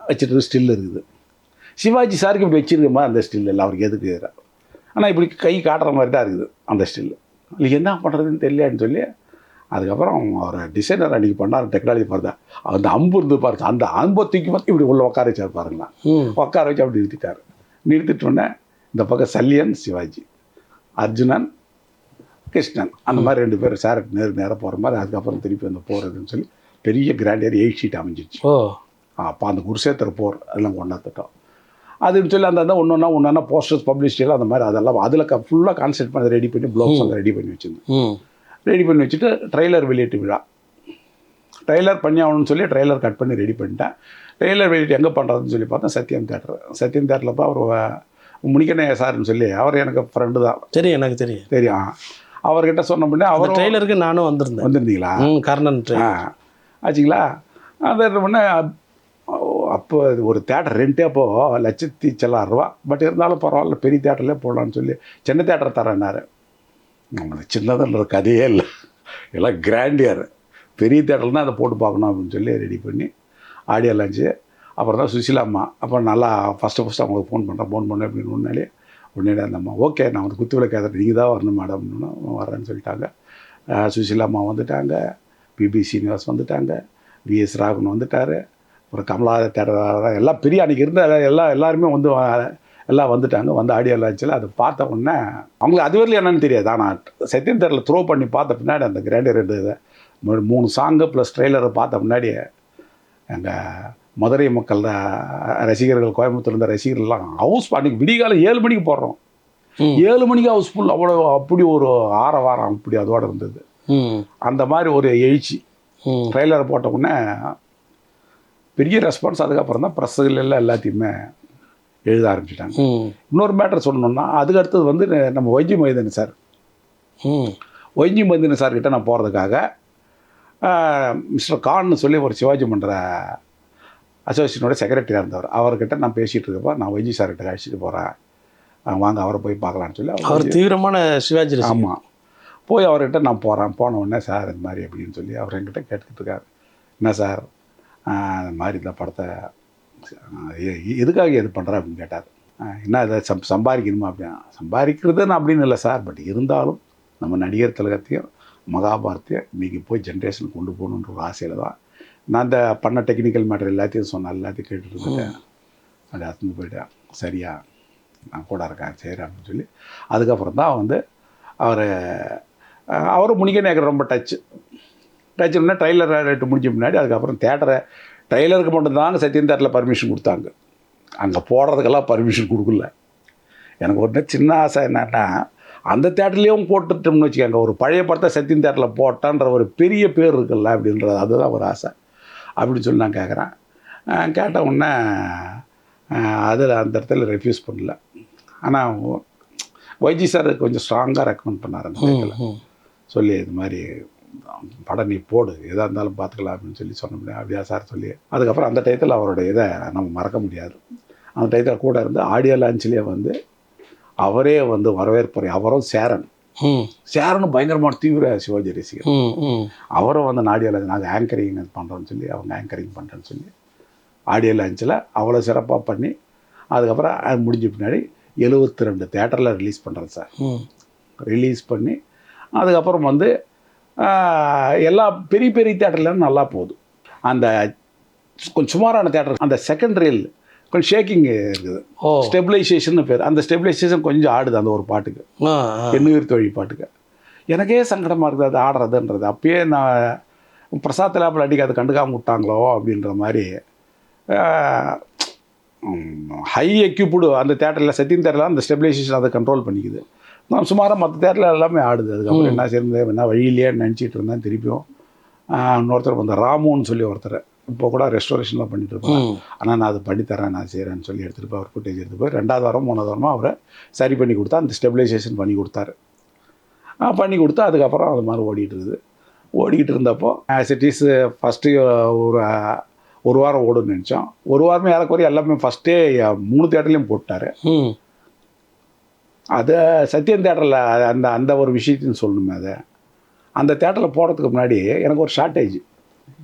வச்சுட்டு ஸ்டில் இருக்குது. சிவாஜி சாருக்கு இப்படி வச்சிருக்கமா அந்த ஸ்டில் இல்லை, அவருக்கு எதுக்கு. ஆனால் இப்படி கை காட்டுற மாதிரி தான் இருக்குது அந்த ஸ்டில். இல்லை என்ன பண்ணுறதுன்னு தெரியலன்னு சொல்லி அதுக்கப்புறம் அவர் டிசைனர் அன்றைக்கி பண்ணார், டெக்னாலஜி பார்த்தா அந்த அம்பு இருந்து பாருங்க, அந்த அம்பை தூக்கி பார்த்து இப்படி உள்ள உட்கார வச்சார் பாருங்களா. உட்கார வச்சு அப்படி நிறுத்திட்டார். நிறுத்திட்டோன்னே இந்த பக்கம் சல்லியன் சிவாஜி, அர்ஜுனன் கிருஷ்ணன், அந்த மாதிரி 2 பேர் சேரட் நேராக போகிற மாதிரி. அதுக்கப்புறம் திருப்பி அந்த போகிறதுன்னு சொல்லி பெரிய கிராண்டியர் 8 ஷீட் அமைஞ்சிச்சு. அப்போ அந்த குருஷேத்திர போர் அதெல்லாம் கொண்டாந்துட்டோம். அதுன்னு சொல்லி அந்த ஒன்றா போஸ்டர்ஸ் பப்ளிசிட்டியில் அந்த மாதிரி அதெல்லாம் அதில் ஃபுல்லாக கான்சென்ட் பண்ணி ரெடி பண்ணி ப்ளவுஸ் எல்லாம் ரெடி பண்ணி வச்சுருந்தேன். ரெடி பண்ணி வச்சுட்டு ட்ரெய்லர் வெளியிட்டு விழா, ட்ரெய்லர் பண்ணி ஆகணும்னு சொல்லி ட்ரெய்லர் கட் பண்ணி ரெடி பண்ணிட்டேன். ட்ரெய்லர் வெளியிட்டு எங்கே பண்ணுறதுன்னு சொல்லி பார்த்தா சத்யம் தேட்டரில் போய் அவர் முனிக்கண்ணே சார்னு சொல்லி, அவர் எனக்கு ஃப்ரெண்டு தான். தெரியும், எனக்கு தெரியும். அவர்கிட்ட சொன்ன முன்னே அவர் ட்ரெய்லருக்கு நானும் வந்திருந்தீங்களா? கர்ணன் ஆச்சுங்களா? அது என்ன பண்ண, அப்போ ஒரு தேட்டர் ரெண்டே அப்போது 1,00,000 பட் இருந்தாலும் பரவாயில்ல, பெரிய தேட்டர்லேயே போடலான்னு சொல்லி சின்ன தேட்டர் தரேன்னாரு. நம்மளுக்கு சின்னதுன்ற கதையே இல்லை, எல்லாம் கிராண்டியர். பெரிய தேட்டர்னால் அதை போட்டு பார்க்கணும் அப்படின்னு சொல்லி ரெடி பண்ணி ஆடியோ லான்ச்சு. அப்புறம் தான் சுசிலா அம்மா, அப்புறம் நல்லா ஃபஸ்ட்டு அவங்களுக்கு ஃபோன் பண்ணேன் அப்படின்னு உடனே அந்த அம்மா ஓகே நான் வந்து குத்து விளக்கு கேட்குறேன், நீங்கள் தான் வரணும் மேடம்னு வரேன்னு சொல்லிட்டாங்க. சுசிலா அம்மா வந்துட்டாங்க, பிபி சீனிவாஸ் வந்துட்டாங்க, விஎஸ் ராகவன் வந்துட்டார், அப்புறம் கமலா தேட்டர் எல்லாம் பெரிய அன்றைக்கி இருந்த எல்லாருமே வந்து எல்லாம் வந்துட்டாங்க. வந்து ஆடியோ லான்ச்சில் அதை பார்த்த உடனே அவங்களுக்கு அது வரலையும் என்னன்னு தெரியாது. ஆனால் சத்யம் தேட்டரில் த்ரோ பண்ணி பார்த்த பின்னாடி அந்த கிராண்டியர் 3 சாங்கு ப்ளஸ் ட்ரெய்லரை பார்த்த முன்னாடி எங்கள் மதுரை மக்கள் ரசிகர்கள், கோயம்புத்தூர் இருந்த ரசிகர்கள்லாம் ஹவுஸ் அன்றைக்கி விடிகாலம் 7 மணிக்கு போடுறோம், 7 மணிக்கு ஹவுஸ்ஃபுல், அவ்வளோ அப்படி ஒரு வாரம் அப்படி அதோடு இருந்தது. அந்த மாதிரி ஒரு எழுச்சி. ட்ரெய்லரை போட்ட உடனே பெரிய ரெஸ்பான்ஸ். அதுக்கப்புறம் தான் ப்ரெஸ்ஸுகள் எல்லாம் எல்லாத்தையுமே எழுத ஆரம்பிச்சிட்டாங்க. இன்னொரு மேட்டர் சொல்லணுன்னா, அதுக்கு அடுத்தது வந்து நம்ம ஒய்ஜி மொய்தீன் சார் கிட்ட நான் போகிறதுக்காக மிஸ்டர் கான்னு சொல்லி ஒரு சிவாஜி மன்ற அசோசியேஷனோட செக்ரட்டரியாக இருந்தவர், அவர்கிட்ட நான் பேசிகிட்டு இருக்கப்போ நான் ஒய்ஜி சார்கிட்ட அழைச்சிட்டு போகிறேன், வாங்க அவரை போய் பார்க்கலான்னு சொல்லி. அவர் தீவிரமான சிவாஜி. ஆமாம், போய் அவர்கிட்ட நான் போன உடனே சார் இந்த மாதிரி அப்படின்னு சொல்லி அவர் என்கிட்ட கேட்டுக்கிட்டு இருக்காரு. என்ன சார் இந்த மாதிரி இந்த படத்தை எதுக்காக இது பண்ணுறேன் அப்படின்னு கேட்டார். என்ன இதை சம்பாதிக்கணுமா அப்படின்னா, சம்பாதிக்கிறதுன்னு அப்படின்னு இல்லை சார், பட் இருந்தாலும் நம்ம நடிகர் திலகத்தையும் மகாபாரத்தையும் இன்றைக்கி போய் ஜென்ரேஷனுக்கு கொண்டு போகணுன்ற ஒரு ஆசையில் தான் நான் இந்த பண்ண டெக்னிக்கல் மேட்டர் எல்லாத்தையும் சொன்னேன், எல்லாத்தையும் கேட்டுட்டு இருந்துட்டேன். அப்படி அத்துந்து போயிட்டேன். சரியா நான் கூட இருக்கேன் சரி அப்படின்னு சொல்லி அதுக்கப்புறம் தான் வந்து அவரும் முனிக்கண்ணேக்கர் ரொம்ப டச்சுன்னா ட்ரெய்லர் ரேட்டு முடிஞ்ச முன்னாடி அதுக்கப்புறம் ட்ரெய்லருக்கு மட்டும்தாங்க சத்யம் தேட்டரில் பர்மிஷன் கொடுத்தாங்க, அங்கே போடுறதுக்கெல்லாம் பர்மிஷன் கொடுக்கல. எனக்கு ஒரு சின்ன ஆசை என்னன்னா, அந்த தேட்டர்லேயும் போட்டுட்டோம்னு வச்சுக்கோங்க, ஒரு பழைய படத்தை சத்யம் தேட்டரில் போட்டான்ற ஒரு பெரிய பேர் இருக்குல்ல அப்படின்றது, அதுதான் ஒரு ஆசை அப்படின்னு சொல்லி நான் கேட்குறேன். கேட்ட உடனே அதில் அந்த இடத்துல ரெஃப்யூஸ் பண்ணல. ஆனால் ஒய்ஜி சார் கொஞ்சம் ஸ்ட்ராங்காக ரெக்கமெண்ட் பண்ணார் அந்த இடத்துல சொல்லி, இது மாதிரி படம் நீ போடு, எதாக இருந்தாலும் பார்த்துக்கலாம் அப்படின்னு சொல்லி சொன்னோம்னா அப்படியா சார் சொல்லி. அதுக்கப்புறம் அந்த டயத்தில் அவரோட இதை நம்ம மறக்க முடியாது. அந்த டயத்தில் கூட இருந்து ஆடியோ லான்ச்லேயே வந்து அவரே வந்து வரவேற்புரை, அவரும் சேரனும் பயங்கரமான தீவிர சிவாஜி ரசிகர், அவரும் வந்து ஆடியோ லான்ச் நாங்கள் ஆங்கரிங் பண்ணுறோன்னு சொல்லி அவங்க ஆங்கரிங் பண்ணுறேன்னு சொல்லி ஆடியோ லான்ச்சில் அவ்வளோ சிறப்பாக பண்ணி அதுக்கப்புறம் அது முடிஞ்ச பின்னாடி 72 தேட்டரில் ரிலீஸ் பண்ணுறேன் சார். ரிலீஸ் பண்ணி அதுக்கப்புறம் வந்து எல்லா பெரிய தேட்டர்லாம் நல்லா போகுது. அந்த கொஞ்சம் சுமாரான தேட்டர் அந்த செகண்ட் ரீல் கொஞ்சம் ஷேக்கிங் இருக்குது, ஸ்டெபிலைசேஷன் பேர். அந்த ஸ்டெபிலைசேஷன் கொஞ்சம் ஆடுது அந்த ஒரு பாட்டுக்கு, எண்ணுயிர் தொழில் பாட்டுக்கு. எனக்கே சங்கடமாக இருக்குது அது ஆடுறதுன்றது. அப்பயே நான் பிரசாத் லேப்பில் அடிக்க அதை கண்டுக்காமல் விட்டாங்களோ அப்படின்ற மாதிரி. ஹை எக்யூப்டு அந்த தேட்டரில் சத்யம் தேட்டரில் அந்த ஸ்டெபிலைசேஷன் அதை கண்ட்ரோல் பண்ணிக்குது. நான் சுமாராக மற்ற தேட்டரில் எல்லாமே ஆடுது. அதுக்கப்புறம் என்ன சேர்ந்து என்ன வழியிலேயே நினச்சிட்டு இருந்தேன். திருப்பியும் இன்னொருத்தர் அந்த ராமுன்னு சொல்லி ஒருத்தர் இப்போ கூட ரெஸ்டோரேஷன்லாம் பண்ணிட்டு இருப்பேன். ஆனால் நான் அதை பண்ணித்தரேன், நான் செய்கிறேன்னு சொல்லி எடுத்துகிட்டு போய் அவர் ஃபுட்டேஜ் எடுத்து போய் 2வது வாரம் 3வது வாரமாக அவரை சரி பண்ணி கொடுத்தா, அந்த ஸ்டெபிலைசேஷன் பண்ணி கொடுத்தாரு. பண்ணி கொடுத்தா அதுக்கப்புறம் அது மாதிரி ஓடிக்கிட்டு இருந்தப்போ ஆஸ் இட் இஸ் ஃபஸ்ட்டு ஒரு வாரம் ஓடுன்னு நினச்சோம். ஒரு வாரமே ஏறக்குறைய எல்லாமே ஃபஸ்ட்டே 3 தேட்டர்லேயும் போட்டார். அதை சத்யம் தேட்டரில் அந்த ஒரு விஷயத்தையும் சொல்லணுமே. அந்த தேட்டரில் போடுறதுக்கு முன்னாடி எனக்கு ஒரு ஷார்ட்டேஜ்,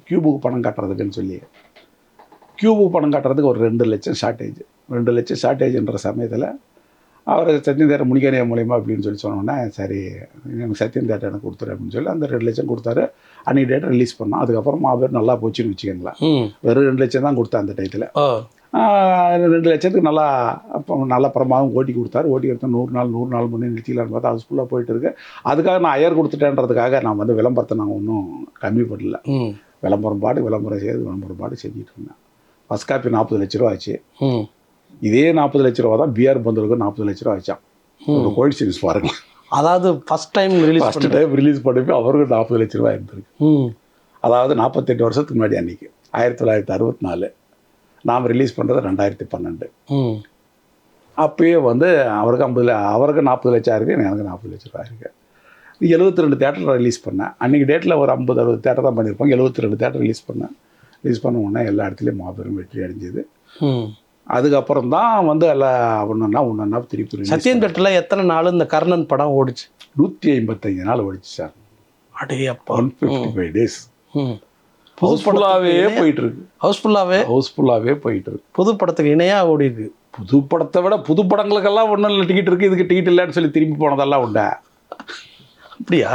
கியூபுக்கு பணம் கட்டுறதுக்குன்னு சொல்லி கியூபுக்கு பணம் கட்டுறதுக்கு ஒரு 2 லட்சம் ஷார்ட்டேஜ். 2 லட்சம் ஷார்ட்டேஜ்ன்ற சமயத்தில் அவர் சத்யம் தேட்டர் முடிக்கணிய மூலியமா அப்படின்னு சொல்லி சொன்னோன்னே, சரி எனக்கு சத்யம் தேட்டர் எனக்கு கொடுத்துரு அப்படின்னு சொல்லி அந்த 2 லட்சம் கொடுத்தாரு. அன்றைக்கி டேட்டர் ரிலீஸ் பண்ணோம். அதுக்கப்புறம் மாபெரும் நல்லா போச்சுன்னு வச்சுக்கோங்களேன். வெறும் 2 லட்சம் தான் கொடுத்தேன் அந்த டயத்தில். 2 லட்சத்துக்கு நல்லா பிரமாதம் ஓட்டி கொடுத்தாரு. ஓட்டி கொடுத்தா 100 நாள் முன்னே நிறுத்திக்கலான்னு பார்த்தா அது ஃபுல்லாக போயிட்டு இருக்கு. அதுக்காக நான் ஐயர் கொடுத்துட்டேன்றதுக்காக நான் வந்து விளம்பரத்தை நாங்கள் ஒன்றும் கம்மி பண்ணல. விளம்பரம் பாடு செஞ்சுட்டு இருந்தேன். ஃபஸ்ட் காப்பி 40 லட்ச ரூபா ஆச்சு. இதே 40 லட்ச ரூபா தான் பிஆர் பந்தலுக்கு 40 லட்ச ரூபா ஆச்சான். ஒரு கோயின்சிடன்ஸ் பாருங்க. அதாவது ஃபஸ்ட் டைம் ரிலீஸ் பண்ணி அவருக்கு 40 லட்ச ரூபா இருந்திருக்கு. அதாவது 48 வருஷத்துக்கு முன்னாடி அன்றைக்கி 1964 நாம் ரிலீஸ் பண்ணுறது 2012. அப்பயே வந்து அவருக்கு 40 லட்சம் ஆயிருக்கு, எனக்கு 40 லட்ச ரூபா இருக்குது. 72 தேட்டரில் ரிலீஸ் பண்ணேன். அன்றைக்கி டேட்டில் ஒரு 50-60 தேட்டர் தான் பண்ணியிருப்பாங்க. 72 தேட்டர் ரிலீஸ் பண்ண உடனே எல்லா இடத்துலையும் மாபெரும் வெற்றி அடைஞ்சது. அதுக்கப்புறம் தான் வந்து எல்லாம் ஒன்றா திருப்பி. சத்யம் தேட்டரில் எத்தனை நாள் இந்த கர்ணன் படம் ஓடிச்சு? 155 நாள் ஓடிச்சு சார். அடே அப்பா, 155 days. ஹவுஸ்ஃபுல்லாகவே போயிட்டு இருக்கு. புது படத்துக்கு இணையாக ஓடி இருக்கு. புது படத்தை விட புது படங்களுக்கெல்லாம் ஒன்றும் இல்லை டிக்கெட் இருக்குது, இதுக்கு டிக்கெட் இல்லைன்னு சொல்லி திரும்பி போனதெல்லாம் உண்டா? அப்படியா?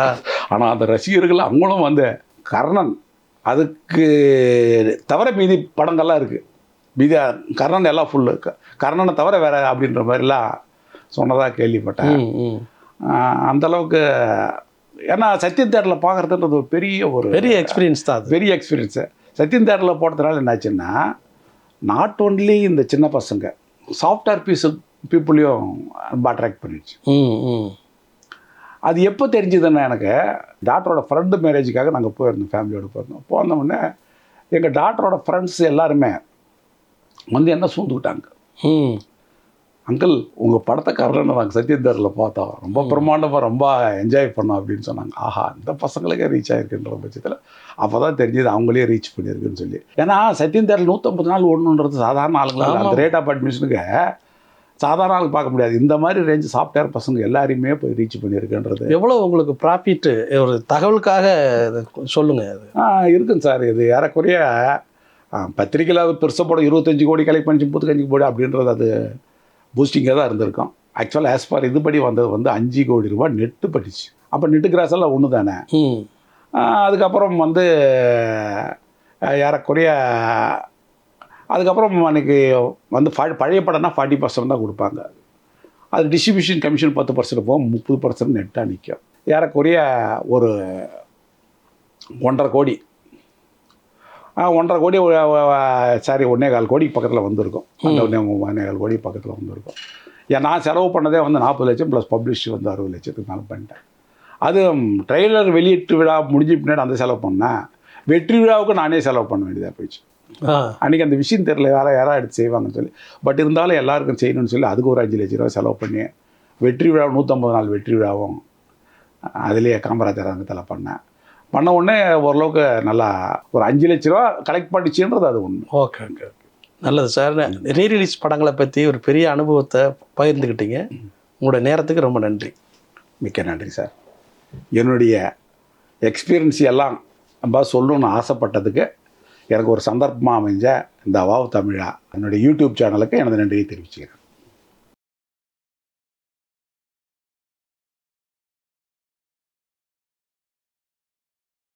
ஆனால் அந்த ரசிகர்கள் அவங்களும் வந்து கர்ணன் அதுக்கு தவிர மீதி படங்கள்லாம் இருக்குது. மீதி கர்ணன் எல்லாம் ஃபுல்லு, கர்ணனை தவிர வேறு அப்படின்ற மாதிரிலாம் சொன்னதாக கேள்விப்பட்டேன். அந்தளவுக்கு ஏன்னா சத்யம் தேட்டரில் பார்க்குறதுன்றது ஒரு பெரிய எக்ஸ்பீரியன்ஸ் தான். பெரிய எக்ஸ்பீரியன்ஸு. சத்யம் தேட்டரில் போட்டதுனால என்னாச்சுன்னா, நாட் ஒன்லி இந்த சின்ன பசங்க, சாஃப்ட்வேர் பீப்புளையும் ரொம்ப அட்ராக்ட் பண்ணிடுச்சு. அது எப்போ தெரிஞ்சதுன்னா, எனக்கு டாக்டரோட ஃப்ரெண்டு மேரேஜுக்காக நாங்கள் போயிருந்தோம், ஃபேமிலியோடு போயிருந்தோம். போனோடனே எங்கள் டாக்டரோட ஃப்ரெண்ட்ஸ் எல்லாருமே வந்து என்ன சூழ்ந்துக்கிட்டாங்க, அங்கிள் உங்கள் படத்தை கர்ணனை நாங்கள் சத்யம் தேட்டரில் பார்த்தோம், ரொம்ப பிரமாண்டமாக ரொம்ப என்ஜாய் பண்ணோம் அப்படின்னு சொன்னாங்க. ஆஹா, இந்த பசங்களுக்கே ரீச் ஆகிருக்குன்ற பட்சத்தில் அப்போ தான் தெரிஞ்சது அவங்களே ரீச் பண்ணியிருக்குன்னு சொல்லி. ஏன்னா சத்யம் தேட்டரில் 150 நாள் ஓடணுன்றது சாதாரண ஆளுங்களால் அந்த ரேட் ஆஃப் அட்மிஷனுக்கு சாதாரண ஆளுக்கு பார்க்க முடியாது. இந்த மாதிரி ரேஞ்சு சாஃப்ட்வேர் பசங்க எல்லாரையுமே போய் ரீச் பண்ணியிருக்குன்றது. எவ்வளோ உங்களுக்கு ப்ராஃபிட்டு ஒரு தகவலுக்காக சொல்லுங்கள். அது இருக்குங்க சார். இது ஏறக்குறைய பத்திரிக்கையில் அது பெருசாக போட 25 கோடி கலெக்ட் பண்ணி 30 கோடி அப்படின்றது அது பூஸ்டிங்காக தான் இருந்திருக்கும். ஆக்சுவலாக ஆஸ் ஃபார் இதுபடி வந்தது வந்து 5 கோடி ரூபா நெட்டு பட்டுச்சு. அப்போ நெட்டு கிராஸ் எல்லாம் ஒன்று தானே. அதுக்கப்புறம் வந்து ஏறக்குறைய அதுக்கப்புறம் அன்றைக்கி வந்து பழைய படம்னா 40% தான் கொடுப்பாங்க. அது டிஸ்ட்ரிபியூஷன் கமிஷன் 10% போகும், 30% நெட்டாக நிற்கும். ஏறக்குறைய ஒரு 1.5 கோடி 1.25 கோடி பக்கத்தில் வந்திருக்கும். அந்த 1.25 கோடி பக்கத்தில் வந்திருக்கும். ஏன் நான் செலவு பண்ணதே வந்து 40 லட்சம் ப்ளஸ் பப்ளிஷ் வந்து 60 லட்சத்துக்கு மேலே பண்ணிட்டேன். அது ட்ரெய்லர் வெளியீட்டு விழா முடிஞ்சு பின்னாடி அந்த செலவு பண்ணேன். வெற்றி விழாவுக்கு நானே செலவு பண்ண வேண்டியதாக போயிடுச்சு. அன்றைக்கி அந்த விஷயம் தெரியல, யாராவது எடுத்து செய்வாங்கன்னு சொல்லி. பட் இருந்தாலும் எல்லாருக்கும் செய்யணும்னு சொல்லி அதுக்கு ஒரு 5 லட்ச ரூபா செலவு பண்ணி வெற்றி விழா 150 நாள் வெற்றி விழாவும் அதுலேயே காமராஜர் அங்கத்தில் பண்ண உடனே ஓரளவுக்கு நல்லா ஒரு 5 லட்ச ரூபா கலெக்ட் பண்ணிச்சுன்றது அது ஒன்று. ஓகே. நல்லது சார். ரீரிலீஸ் படங்களை பற்றி ஒரு பெரிய அனுபவத்தை பகிர்ந்துக்கிட்டீங்க. உங்களோட நேரத்துக்கு ரொம்ப நன்றி. மிக்க நன்றி சார். என்னுடைய எக்ஸ்பீரியன்ஸ் எல்லாம் நம்ம சொல்லணும்னு ஆசைப்பட்டதுக்கு எனக்கு ஒரு சந்தர்ப்பமாக அமைஞ்ச இந்த வாவ் தமிழா என்னுடைய யூடியூப் சேனலுக்கு எனது நன்றியை தெரிவிச்சுக்கிறேன்.